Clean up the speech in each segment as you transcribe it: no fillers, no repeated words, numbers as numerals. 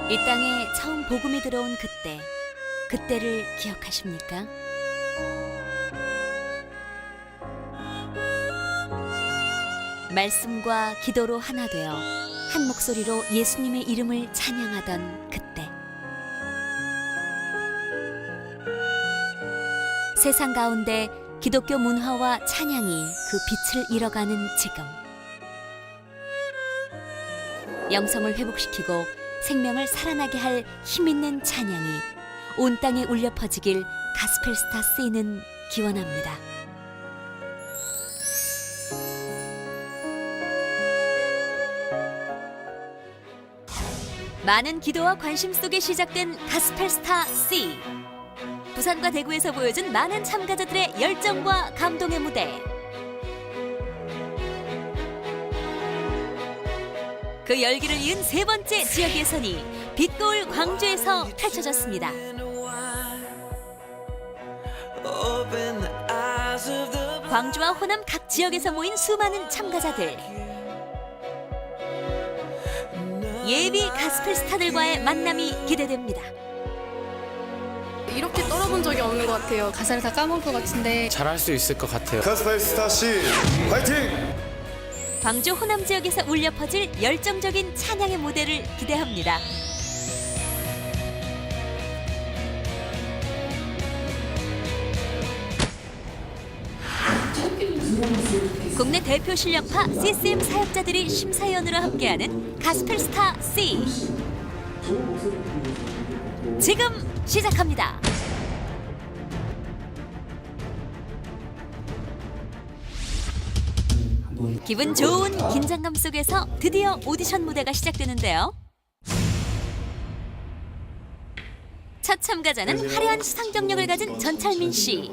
이 땅에 처음 복음이 들어온 그때를 기억하십니까? 말씀과 기도로 하나 되어 한 목소리로 예수님의 이름을 찬양하던 그때. 세상 가운데 기독교 문화와 찬양이 그 빛을 잃어가는 지금. 영성을 회복시키고 생명을 살아나게 할 힘있는 찬양이 온 땅에 울려 퍼지길 가스펠스타 C는 기원합니다. 많은 기도와 관심 속에 시작된 가스펠스타 C. 부산과 대구에서 보여준 많은 참가자들의 열정과 감동의 무대. 그 열기를 이은 세 번째 지역 예선이 빛고울 광주에서 펼쳐졌습니다. 광주와 호남 각 지역에서 모인 수많은 참가자들. 예비 가스펠 스타들과의 만남이 기대됩니다. 이렇게 떨어본 적이 없는 것 같아요. 가사를 다 까먹을 것 같은데 잘할 수 있을 것 같아요. 가스펠스타 C 화이팅! 광주 호남 지역에서 울려 퍼질 열정적인 찬양의 무대를 기대합니다. 국내 대표 실력파 CCM 사역자들이 심사위원으로 함께하는 가스펠스타 C. 지금 시작합니다. 기분 좋은 긴장감 속에서 드디어 오디션 무대가 시작되는데요. 첫 참가자는 화려한 수상 경력을 가진 전철민 씨.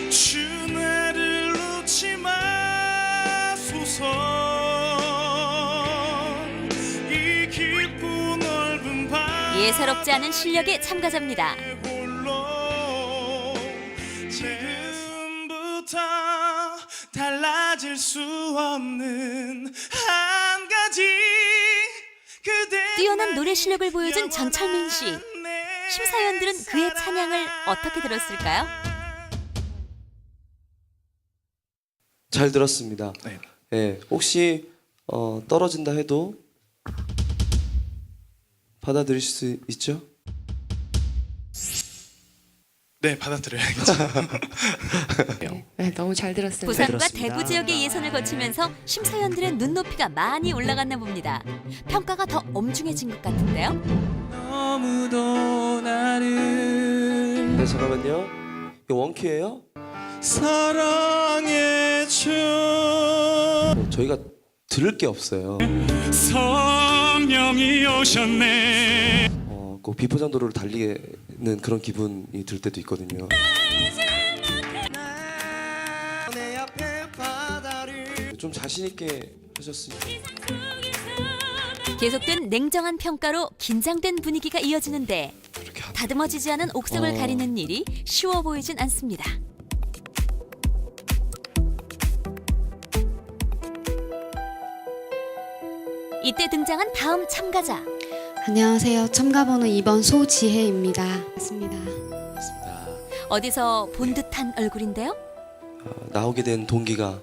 주나를 놓지 마소서 이 깊고 넓은 밤 예사롭지 않은 실력의 참가자입니다. 홀로 지금부터 달라질 수 없는 한 가지 뛰어난 노래 실력을 보여준 전철민 씨. 심사위원들은 그의 찬양을 어떻게 들었을까요? 잘 들었습니다. 네. 예, 혹시 떨어진다 해도 받아들일 수 있죠? 네, 받아들여야겠죠. 네, 너무 잘 들었습니다. 부산과 대구 지역의 예선을 거치면서 심사위원들의 눈높이가 많이 올라갔나 봅니다. 평가가 더 엄중해진 것 같은데요. 너무도 나를 네, 잠깐만요. 이거 원키예요? 사랑해줘 저희가 들을 게 없어요. 성령이 오셨네 꼭 비포장도로를 달리는 그런 기분이 들 때도 있거든요. 좀 자신 있게 하셨으면. 계속된 냉정한 평가로 긴장된 분위기가 이어지는데 다듬어지지 않은 옥석을 가리는 일이 쉬워 보이진 않습니다. 이때 등장한 다음 참가자. 안녕하세요. 참가번호 2번 소지혜입니다. 맞습니다. 어디서 본 듯한 얼굴인데요. 나오게 된 동기가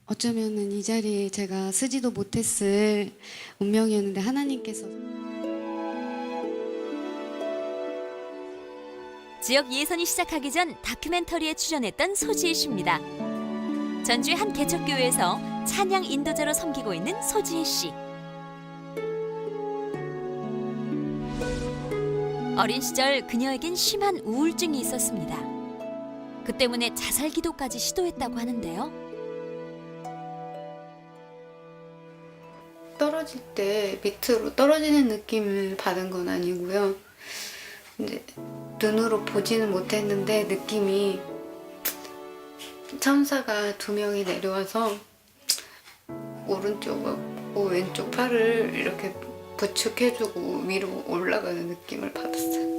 어쩌면은 이 자리에 제가 쓰지도 못했을 운명이었는데 하나님께서 지역 예선이 시작하기 전 다큐멘터리에 출연했던 소지혜 씨입니다. 전주의 한 개척교회에서 찬양 인도자로 섬기고 있는 소지혜 씨. 어린 시절 그녀에겐 심한 우울증이 있었습니다. 그 때문에 자살 기도까지 시도했다고 하는데요. 떨어질 때 밑으로 떨어지는 느낌을 받은 건 아니고요. 이제 눈으로 보지는 못했는데 느낌이 천사가 2명이 내려와서 오른쪽하고 왼쪽 팔을 이렇게 부축해주고 위로 올라가는 느낌을 받았어요.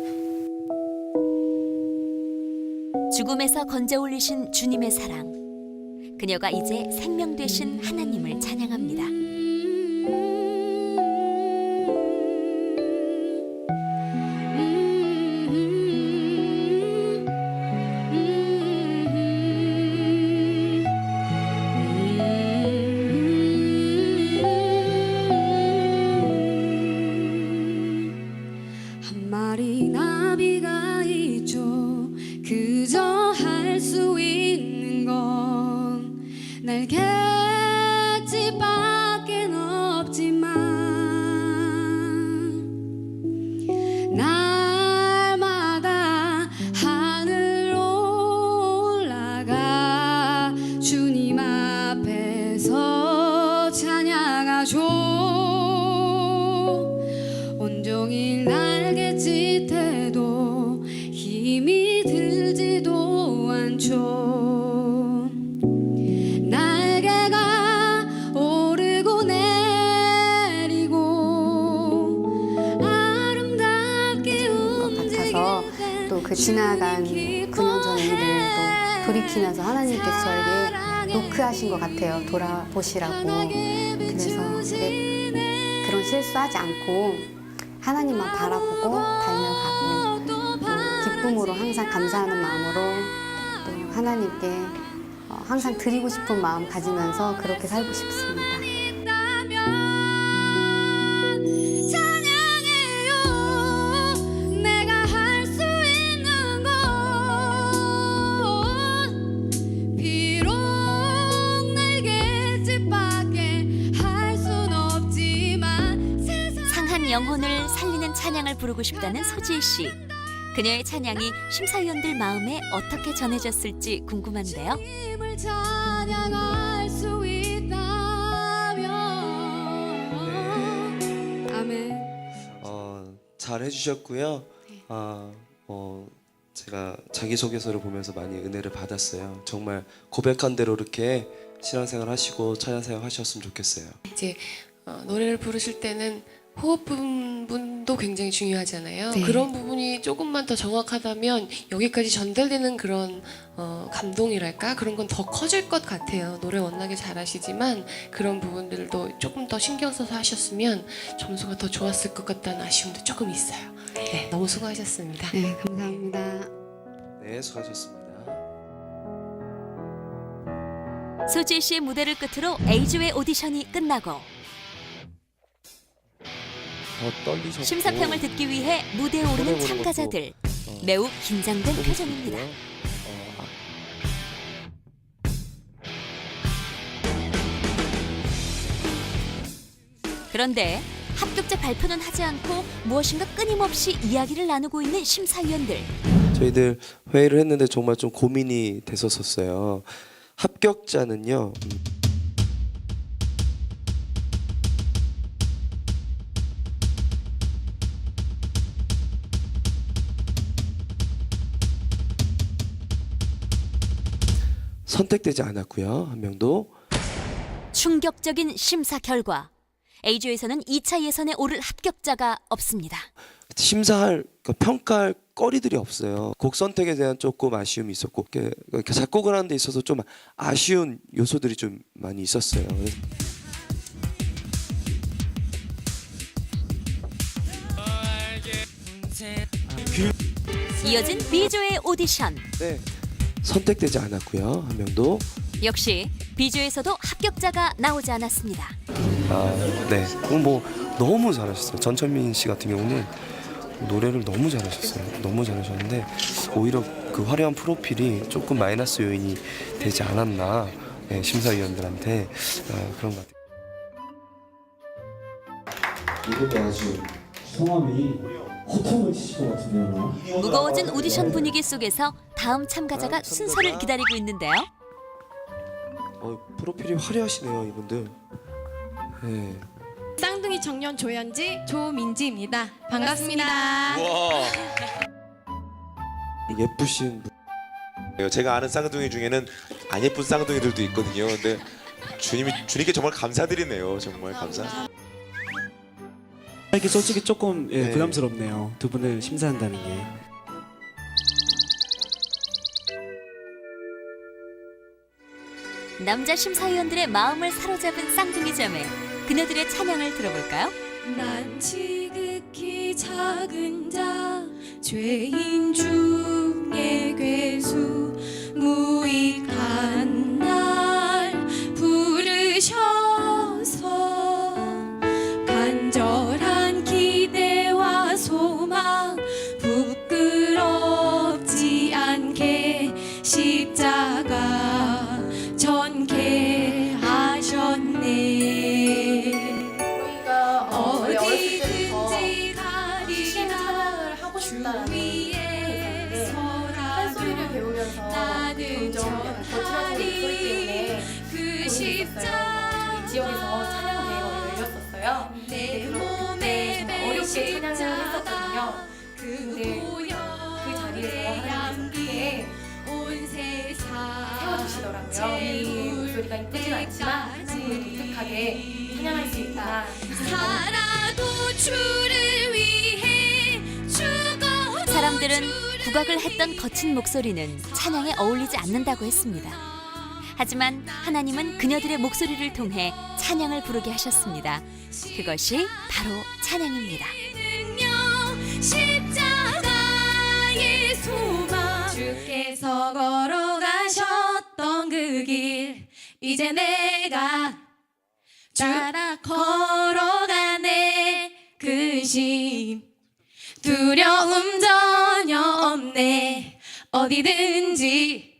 죽음에서 건져 올리신 주님의 사랑. 그녀가 이제 생명 되신 하나님을 찬양합니다. 날갯짓밖에 없지만 날마다 하늘로 올라가 주님 앞에서 찬양하죠. 온종일 날갯짓해도 힘이 들지도 않죠. 날개가 오르고 내리고 아름답게 같아서 또 그 지나간 9년 전의 일을 또 돌이키면서 하나님께서 저에게 노크하신 것 같아요. 돌아보시라고. 그래서 이제 그런 실수하지 않고 하나님만 바라보고 달려가고 또 기쁨으로 항상 감사하는 마음으로 또 하나님께 항상 드리고 싶은 마음 가지면서 그렇게 살고 싶습니다. 찬양해요. 내가 할 수 있는 건 비록 날갯짓밖에 할 순 없지만 상한 영혼을 살리는 찬양을 부르고 싶다는 소지혜 씨. 그녀의 찬양이 심사위원들 마음에 어떻게 전해졌을지 궁금한데요. 주님을 찬양할 수 있다면 아멘. 잘 해주셨고요. 제가 자기소개서를 보면서 많이 은혜를 받았어요. 정말 고백한 대로 이렇게 신앙생활 하시고 찬양생활 하셨으면 좋겠어요. 이제 노래를 부르실 때는 호흡 부분도 굉장히 중요하잖아요. 네. 그런 부분이 조금만 더 정확하다면 여기까지 전달되는 그런 감동이랄까? 그런 건 더 커질 것 같아요. 노래 워낙에 잘하시지만 그런 부분들도 조금 더 신경 써서 하셨으면 점수가 더 좋았을 것 같다는 아쉬움도 조금 있어요. 네, 너무 수고하셨습니다. 네, 감사합니다. 네, 수고하셨습니다. 소지혜 씨의 무대를 끝으로 A조의 오디션이 끝나고 떨리셨고 심사평을 듣기 위해 무대에 오르는 노래 부르는 참가자들. 매우 긴장된 표정입니다. 그런데 합격자 발표는 하지 않고 무엇인가 끊임없이 이야기를 나누고 있는 심사위원들. 저희들 회의를 했는데 정말 좀 고민이 됐었어요. 합격자는요. 선택되지 않았고요. 한 명도. 충격적인 심사 결과. A조에서는 2차 예선에 오를 합격자가 없습니다. 심사할 평가할 거리들이 없어요. 곡 선택에 대한 조금 아쉬움이 있었고 이렇게 작곡을 하는 데 있어서 좀 아쉬운 요소들이 좀 많이 있었어요. 이어진 B조의 오디션. 네, 선택되지 않았고요. 한 명도. 역시 B조에서도 합격자가 나오지 않았습니다. 네, 뭐 너무 잘하셨어요. 전천민 씨 같은 경우는 노래를 너무 잘하셨어요. 너무 잘하셨는데 오히려 그 화려한 프로필이 조금 마이너스 요인이 되지 않았나, 네, 심사위원들한테 그런 것 같아요. 이것도 아주 성함이 허통을 치실 것 같은데요. 무거워진 오디션 분위기 속에서 다음 참가자가 순서를 기다리고 있는데요. 프로필이 화려하시네요, 이분들. 네. 쌍둥이 청년 조현지, 조민지입니다. 반갑습니다. 예쁘신 분. 제가 아는 쌍둥이 중에는 안 예쁜 쌍둥이들도 있거든요. 근데 주님께 정말 감사드리네요. 정말 감사. 이게 솔직히 조금 네. 부담스럽네요. 두 분을 심사한다는 게. 남자 심사위원들의 마음을 사로잡은 쌍둥이 자매. 그녀들의 찬양을 들어볼까요? 난 지극히 작은 자, 죄인 중에 괴수, 무익한 날 부르셔서 간절한 기대와 소망 부끄럽지 않게 십자가 전개 지역에서 찬양 대회가 열렸었어요. 네, 그때 정말 어렵게 찬양을 했었거든요. 근데 그 자리에서 하나님께서 그때 세워주시더라고요. 목소리가 이쁘진 않지만 그 독특하게 찬양할 수 있다. 살아도 주를 위해 죽어 사람들은 국악을 했던 거친 목소리는 찬양에 어울리지 않는다고 했습니다. 하지만 하나님은 그녀들의 목소리를 통해 찬양을 부르게 하셨습니다. 그것이 바로 찬양입니다. 십자가의 소망 주께서 걸어가셨던 그 길 이제 내가 따라 걸어가네 그 심 두려움 전혀 없네 어디든지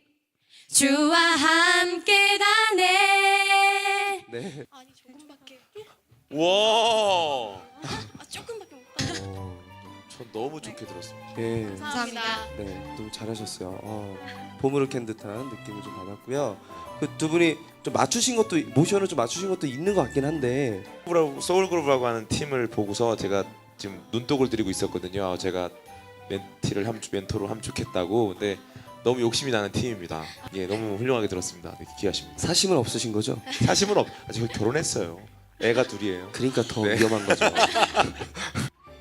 주와 함께 가네. 네. 아니 조금밖에. 와. 조금밖에 못. 전 너무 좋게 들었습니다. 예. 감사합니다. 네, 너무 잘하셨어요. 봄을 캔 듯한 느낌을 좀 받았고요. 그 두 분이 좀 맞추신 것도 모션을 좀 맞추신 것도 있는 것 같긴 한데 소울그룹이라고 하는 팀을 보고서 제가 지금 눈독을 들이고 있었거든요. 제가 멘토를 함축했다고. 근데 너무 욕심이 나는 팀입니다. 예, 너무 훌륭하게 들었습니다. 네, 기하십니다. 사심은 없으신 거죠? 사심은 아직 결혼했어요. 애가 둘이에요. 그러니까 더 네. 위험한 거죠.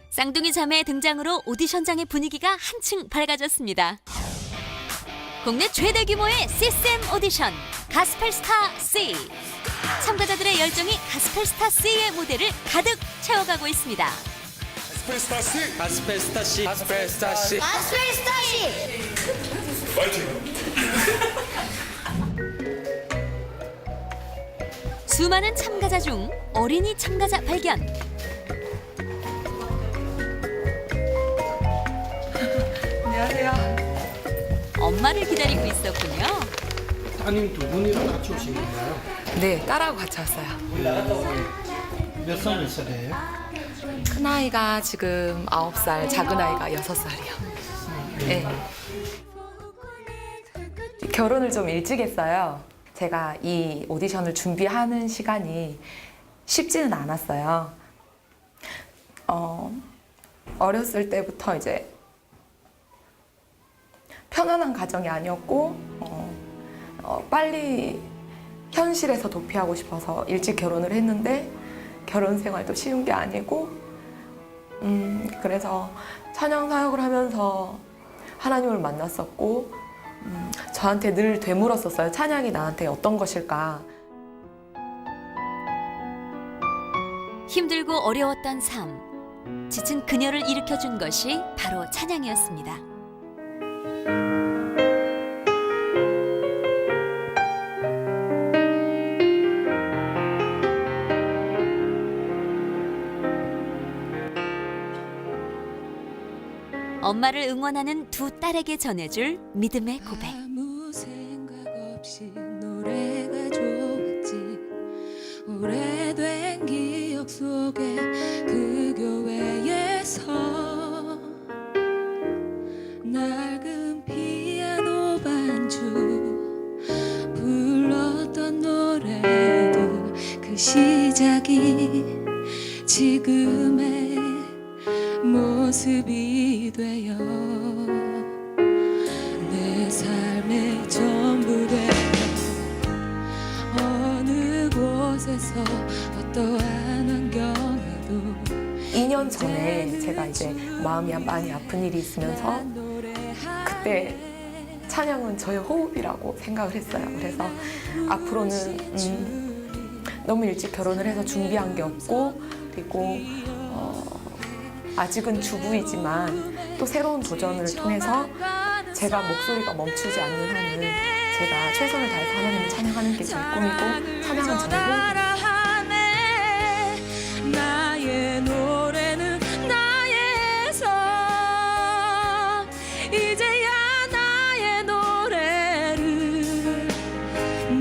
쌍둥이 자매의 등장으로 오디션장의 분위기가 한층 밝아졌습니다. 국내 최대 규모의 CCM 오디션 가스펠스타 C. 참가자들의 열정이 가스펠스타 C의 무대를 가득 채워가고 있습니다. 스페이스타 씨 가스펠스타 씨. 가스펠스타 씨. 수많은 참가자 중 어린이 참가자 발견. 안녕하세요. 엄마를 기다리고 있었군요. 따님 두 분이랑 같이 오신 건가요? 네, 딸하고 같이 왔어요. 몇 살이에요? 큰아이가 지금 9살, 작은아이가 6살이요. 네. 결혼을 좀 일찍 했어요. 제가 이 오디션을 준비하는 시간이 쉽지는 않았어요. 어렸을 때부터 이제 편안한 가정이 아니었고 빨리 현실에서 도피하고 싶어서 일찍 결혼을 했는데 결혼 생활도 쉬운 게 아니고 그래서 찬양 사역을 하면서 하나님을 만났었고 저한테 늘 되물었었어요. 찬양이 나한테 어떤 것일까? 힘들고 어려웠던 삶. 지친 그녀를 일으켜준 것이 바로 찬양이었습니다. 엄마를 응원하는 두 딸에게 전해줄 믿음의 고백. 아무 생각 없이 노래가 좋았지 오래된 기억 속에 그 교회에서 낡은 피아노 반주 불렀던 노래도 그 시작이 지금의 모습이 되어 내 삶의 전부 되어 어느 곳에서 어떠한 환경에도 2년 전에 제가 이제 마음이 많이 아픈 일이 있으면서 그때 찬양은 저의 호흡이라고 생각을 했어요. 그래서 앞으로는 너무 일찍 결혼을 해서 준비한 게 없고 그리고 아직은 주부이지만 또 새로운 도전을 통해서 제가 목소리가 멈추지 않는 한은 제가 최선을 다해서 하나님을 찬양하는 게 제 꿈이고 찬양은 저의 호흡입니다. 나의 노래는 나에서 이제야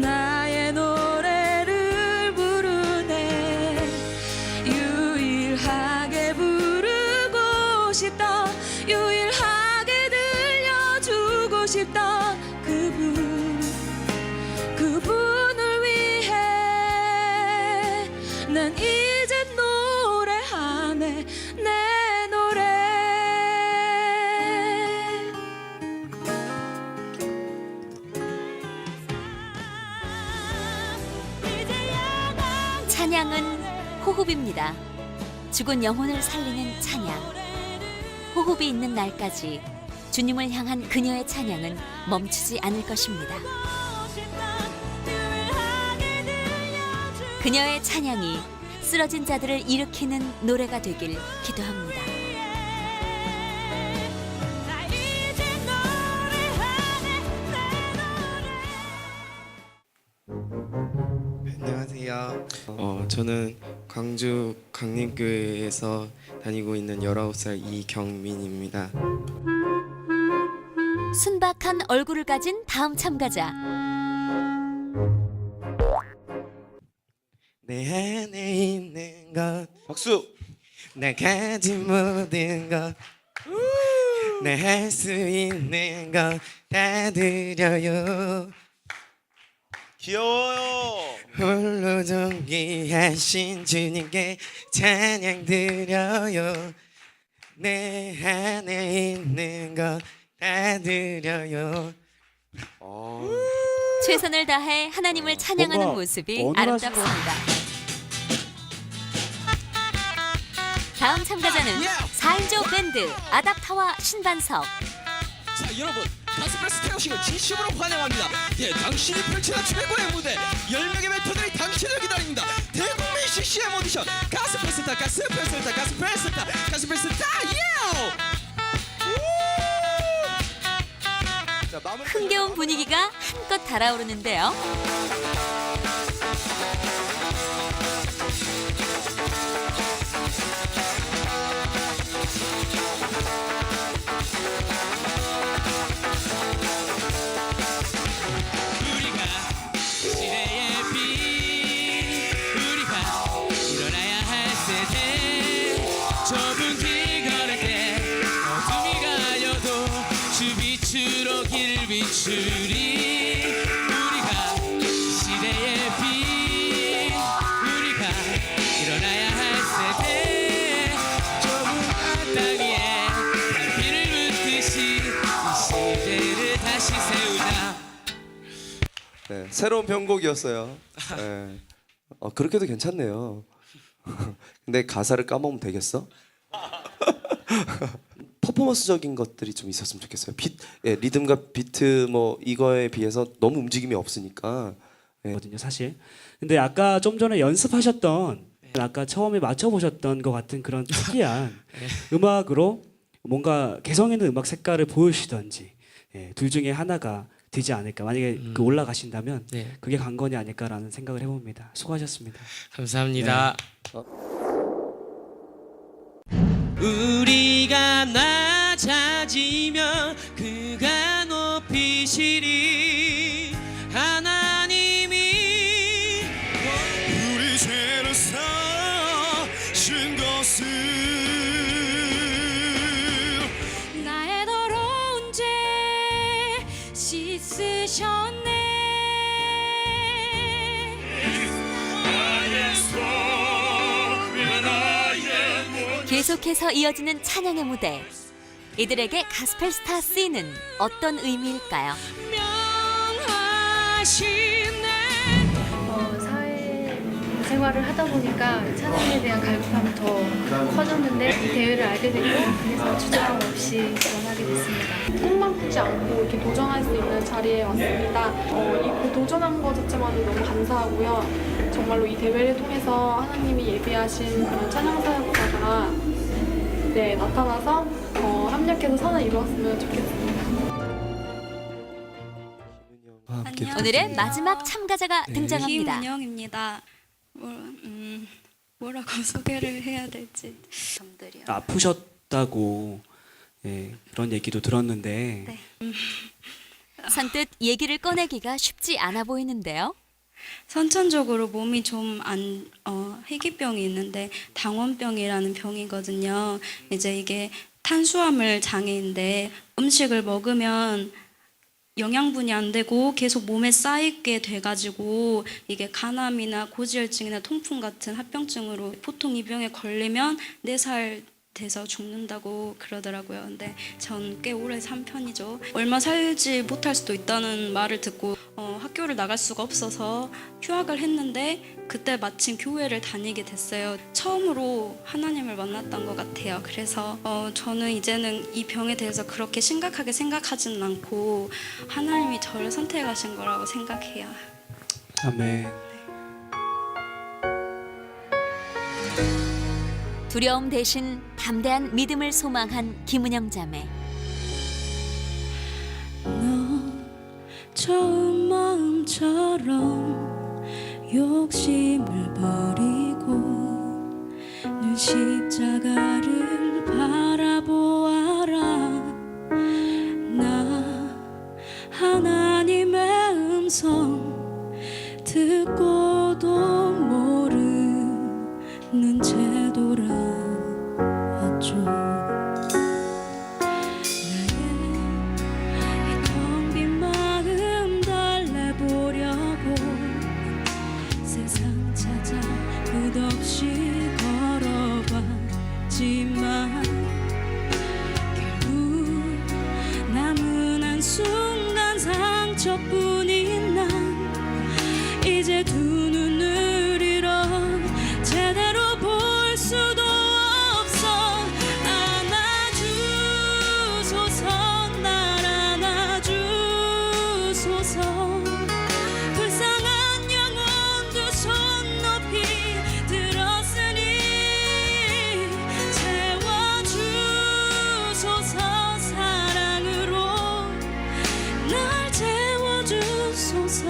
나의 노래를 부르네 유일하게 부르고 싶다 유일하게 들려주고 싶다 그분을 위해 찬양은 호흡입니다. 죽은 영혼을 살리는 찬양. 호흡이 있는 날까지 주님을 향한 그녀의 찬양은 멈추지 않을 것입니다. 그녀의 찬양이 쓰러진 자들을 일으키는 노래가 되길 기도합니다. 안녕하세요. 저는 광주 강림교회에서 다니고 있는 19살 이경민입니다. 순박한 얼굴을 가진 다음 참가자. 내 안에 있는 것, 박수. 나 가진 모든 것, 내 할 수 있는 것 다 드려요. 귀여워요. 홀로 존귀하신 주님께 찬양 드려요. 내 안에 있는 것 다 드려요. 최선을 다해 하나님을 찬양하는 뭔가 모습이 어눌하신 아름답습니다. 다음 참가자는 4인조 밴드 아답타와 신반석. 자, 여러분, 가스프레스 태우식을 진심으로 환영합니다. 예, 당신이 펼치는 최고의 무대, 10명의 멘토들이 당신을 기다립니다. 대국민 CCM 오디션, 가스프레스타, 가스프레스타, 가스프레스타, 가스프레스타, 예! 흥겨운 분위기가 한껏 달아오르는데요. 우리가 시대의 빛, 우리가 일어나야 할 세대, 좁은 길 걸을 때 어둠이 가려도 주 빛으로 길 비추리. 우리가 시대의 빛, 우리가 일어나야 할 세대, 좁은 땅 위에 달빛을 묻듯이 이 시대를 다시 세우자. 네, 새로운 편곡이었어요. 네. 그렇게도 괜찮네요. 근데 가사를 까먹으면 되겠어? 퍼포먼스적인 것들이 좀 있었으면 좋겠어요. 리듬과 비트 뭐 이거에 비해서 너무 움직임이 없으니까. 네. 거든요, 사실. 근데 아까 좀 전에 연습하셨던 아까 처음에 맞춰보셨던 것 같은 그런 특이한 음악으로 뭔가 개성 있는 음악 색깔을 보여주시던지 둘 중에 하나가 되지 않을까. 만약에 그 올라가신다면 네. 그게 관건이 아닐까라는 생각을 해봅니다. 수고하셨습니다. 감사합니다. 우리가 낮아지면 그가 높이시리. 하나님이 우리 죄를 사신 것을 나의 더러운 죄 씻으셨네. 계속해서 이어지는 찬양의 무대. 이들에게 가스펠 스타 C는 어떤 의미일까요? 사회 생활을 하다 보니까 찬양에 대한 갈급함이 더 커졌는데 이 대회를 알게 됐고 그래서 주저함 없이 지원하게 됐습니다. 꿈만 꾸지 않고 이렇게 도전할 수 있는 자리에 왔습니다. 이 도전한 것 자체만으로 너무 감사하고요. 정말로 이 대회를 통해서 하나님이 예비하신 그런 찬양 사역자가 나타나서 합력해서 선을 이루었으면 좋겠습니다. 오늘의 마지막 참가자가 등장합니다. 김은영입니다. 뭐라고 소개를 해야 될지 점들이요. 아프셨다고 그런 얘기도 들었는데 네. 선뜻 얘기를 꺼내기가 쉽지 않아 보이는데요. 선천적으로 몸이 좀 희귀병이 있는데 당원병이라는 병이거든요. 이제 이게 탄수화물 장애인데 음식을 먹으면 영양분이 안 되고 계속 몸에 쌓이게 돼가지고 이게 간암이나 고지혈증이나 통풍 같은 합병증으로 보통 이 병에 걸리면 4살 돼서 죽는다고 그러더라고요. 근데 전 꽤 오래 산 편이죠. 얼마 살지 못할 수도 있다는 말을 듣고 학교를 나갈 수가 없어서 휴학을 했는데 그때 마침 교회를 다니게 됐어요. 처음으로 하나님을 만났던 것 같아요. 그래서 저는 이제는 이 병에 대해서 그렇게 심각하게 생각하지는 않고 하나님이 저를 선택하신 거라고 생각해요. 아멘. 두려움 대신 담대한 믿음을 소망한 김은영 자매. 너 처음 마음처럼 욕심을 버리고 늘 십자가를 바라보아라. 나 하나님의 음성 듣고도 모르는 채 돌아왔죠. 나의 텅 빈 마음 달래보려고 세상 찾아 끝없이 걸어봤지만 결국 남은 한순간 상처뿐인 난 이제 두 눈을 잃어 제대로 볼 수도 없어. 안아주소서 날 안아주소서. 불쌍한 영혼 두 손 높이 들었으니 채워주소서. 사랑으로 날 채워주소서.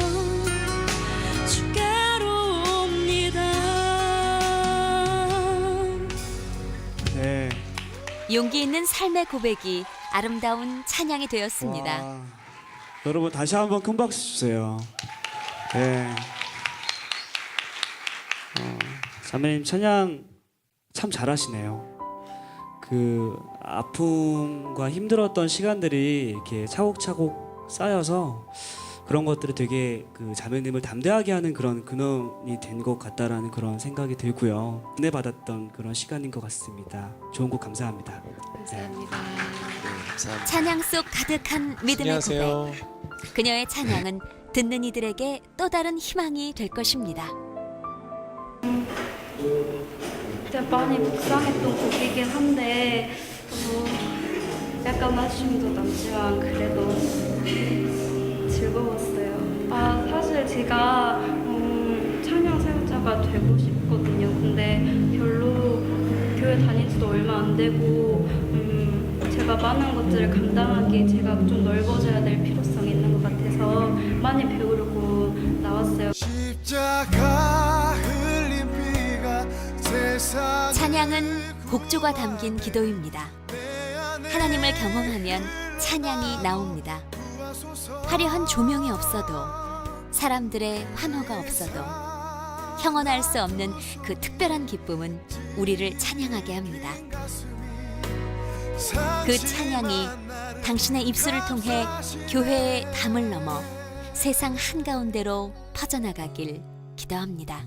주께로 옵니다. 네. 용기 있는 삶의 고백이 아름다운 찬양이 되었습니다. 와. 여러분 다시 한번 큰 박수 주세요. 네. 자매님 찬양 참 잘하시네요. 그 아픔과 힘들었던 시간들이 이렇게 차곡차곡 쌓여서 그런 것들이 되게 그 자매님을 담대하게 하는 그런 근원이 된 것 같다라는 그런 생각이 들고요. 은혜 받았던 그런 시간인 것 같습니다. 좋은 곡 감사합니다. 감사합니다. 감사합니다. 찬양 속 가득한 믿음의 안녕하세요. 고백. 그녀의 찬양은 듣는 이들에게 또 다른 희망이 될 것입니다. 제가 많이 묵상했던 곡이긴 한데 약간 아쉬움도 남지만 그래도 즐거웠어요. 사실 제가 찬양 사역자가 되고 싶거든요. 근데 별로 교회 다닌 지도 얼마 안 되고 제가 많은 것들을 감당하기에 제가 좀 넓어져야 될 필요성이 있는 것 같아서 많이 배우려고 나왔어요. 십자가 흘린 피가 세상 찬양은 곡조가 담긴 기도입니다. 하나님을 경험하면 찬양이 나옵니다. 화려한 조명이 없어도 사람들의 환호가 없어도 형언할 수 없는 그 특별한 기쁨은 우리를 찬양하게 합니다. 그 찬양이 당신의 입술을 통해 교회의 담을 넘어 세상 한가운데로 퍼져나가길 기도합니다.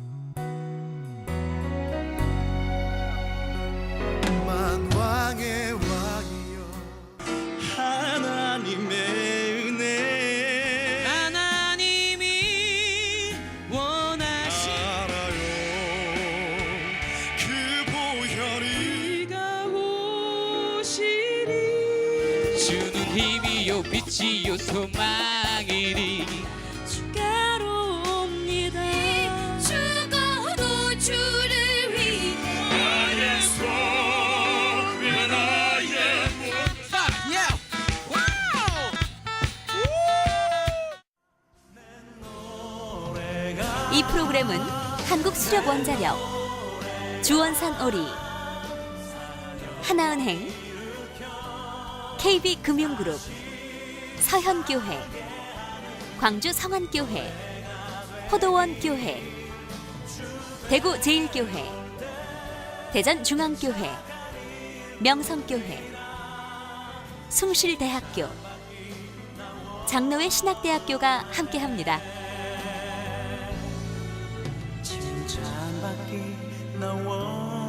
만왕의 왕이여 하나님의 은혜 하나님이 원하신 알아요 그 보혈이 비가 오시리 주는 힘이요 빛이요 소망이니 주께로 옵니다. 죽어도 주를 위해 나의 소리 나의 이 프로그램은 한국수력원자력, 주원산 오리, 하나은행, KB금융그룹, 서현교회, 광주성안교회, 포도원교회, 대구제일교회, 대전중앙교회, 명성교회, 숭실대학교, 장로회 신학대학교가 함께합니다. 칭찬받기 나 원